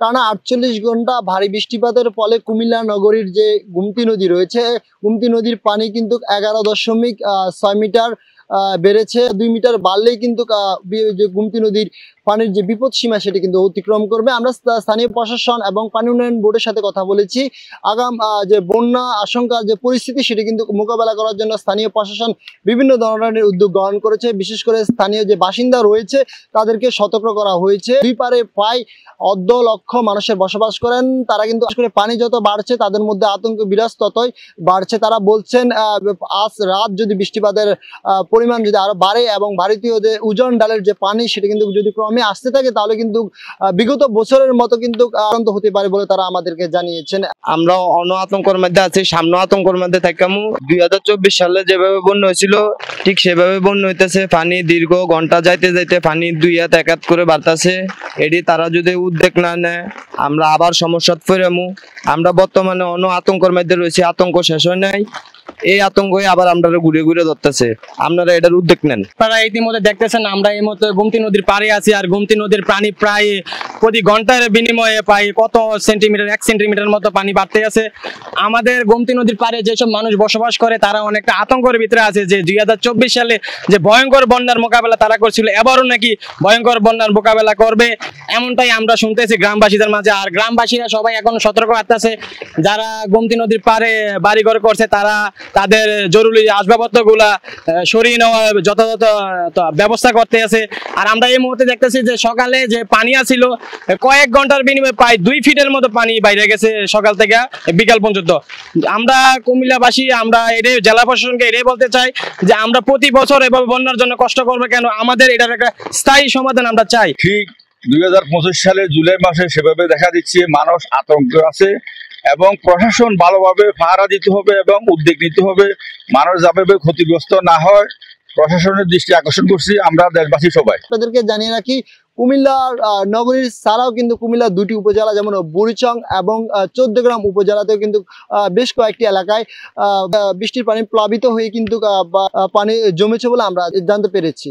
টানা ৪৮ ঘন্টা ভারী বৃষ্টিপাতের ফলে কুমিল্লা নগরীর যে গুমতি নদী রয়েছে, গুমতি নদীর পানি কিন্তু ১১.৬ মিটার বেড়েছে। ২ মিটার বাড়লেই কিন্তু যে গুমতি নদীর পানির যে বিপদ সীমা সেটি কিন্তু অতিক্রম করবে। আমরা স্থানীয় প্রশাসন এবং পানি উন্নয়ন বোর্ডের সাথে কথা বলেছি। আগাম যে বন্যা আশঙ্কার যে পরিস্থিতি সেটি কিন্তু মোকাবেলা করার জন্য স্থানীয় প্রশাসন বিভিন্ন ধরনের উদ্যোগ গ্রহণ করেছে। বিশেষ করে স্থানীয় যে বাসিন্দা রয়েছে তাদেরকে সতর্ক করা হয়েছে। দুই পারে প্রায় ১.৫ লক্ষ মানুষের বসবাস করেন। তারা কিন্তু পানি যত বাড়ছে তাদের মধ্যে আতঙ্ক বিরাজ ততই বাড়ছে। তারা বলছেন আজ রাত যদি বৃষ্টিপাতের পরিমাণ যদি আরো বাড়ে এবং ভারতীয় যে উজান ডালের যে পানি সেটা কিন্তু যদি ক্রমে আসতে থাকে তাহলে কিন্তু বিগত বছরের মতো কিন্তু আক্রান্ত হতে পারে বলে তারা আমাদেরকে জানিয়েছেন। আমরা অন্য আতঙ্কের মধ্যে আছি, সামনে আতঙ্কের মধ্যে থাকামু। ২০২৪ সালে যেভাবে বন্যা হয়েছিল ঠিক সেভাবে বন্যা হইতেছে। পানি দীর্ঘ ঘন্টা যাইতে যাইতে পানি ২ হাত ১ হাত করে বাড়তেছে। এটি তারা যদি উদ্যোগ না নেয় আমরা আবার সমস্যাত পড়ামু। আমরা বর্তমানে অন্য আতঙ্কের মধ্যে রয়েছি, আতঙ্ক শেষ হয় নাই। এই আতঙ্কই আবার আমরা ঘুরে ঘুরে ধরতেছে। আপনারা এটার উদ্যোগ নেন। আপনারা ইতিমধ্যে দেখতেছেন আমরা এই মুহূর্তে গুমতি নদীর পাড়ে আছি, আর গুমতি নদীর পানি প্রায় প্রতি ঘন্টার বিনিময়ে প্রায় কত সেন্টিমিটার ১ সেন্টিমিটার মতো পানি বাড়তে আছে। আমাদের গুমতি নদীর পাড়ে যেসব মানুষ বসবাস করে তারা অনেকটা আতঙ্কের ভিতরে আছে যে ২০২৪ সালে যে ভয়ঙ্কর বন্যার মোকাবেলা তারা করছিল, এবারও নাকি ভয়ঙ্কর বন্যার মোকাবেলা করবে এমনটাই আমরা শুনতেছি গ্রামবাসীদের মাঝে। আর গ্রামবাসীরা সবাই এখন সতর্ক আছে। যারা গুমতি নদীর পাড়ে বাড়িঘর করছে তারা তাদের জরুরি আসবাবপত্রগুলা সরিয়ে নেওয়ার যথাযথ ব্যবস্থা করতে আছে। আর আমরা এই মুহূর্তে দেখতেছি যে সকালে যে পানি ছিল কয়েক ঘন্টার বিনিময়ে প্রায় ২ ফিটের মতো পানি বাইরে গেছে সকাল থেকে বিকাল পর্যন্ত। আমরা কুমিল্লাবাসী আমরা এটাই জেলা প্রশাসনকে এটাই বলতে চাই যে আমরা প্রতি বছর এভাবে বন্যার জন্য কষ্ট করবো কেন, আমাদের এটার একটা স্থায়ী সমাধান আমরা চাই। ঠিক ২০২৫ সালে জুলাই মাসে সেভাবে দেখা দিচ্ছে মানুষ আতঙ্ক আছে এবং প্রশাসন ভালোভাবে পাহারা দিতে হবে এবং উদ্যোগ নিতে হবে। মানুষ যাবে ক্ষতিগ্রস্ত না হয় প্রশাসনের দৃষ্টি আকর্ষণ করছি আমরা দেশবাসী সবাই। আপনাদেরকে জানিয়ে রাখি কুমিল্লা নগরীর ছাড়াও কিন্তু কুমিল্লার ২টি উপজেলা যেমন বুড়িচং এবং ১৪গ্রাম উপজেলাতেও কিন্তু বেশ কয়েকটি এলাকায় বৃষ্টির পানি প্লাবিত হয়ে কিন্তু পানি জমেছে বলে আমরা জানতে পেরেছি।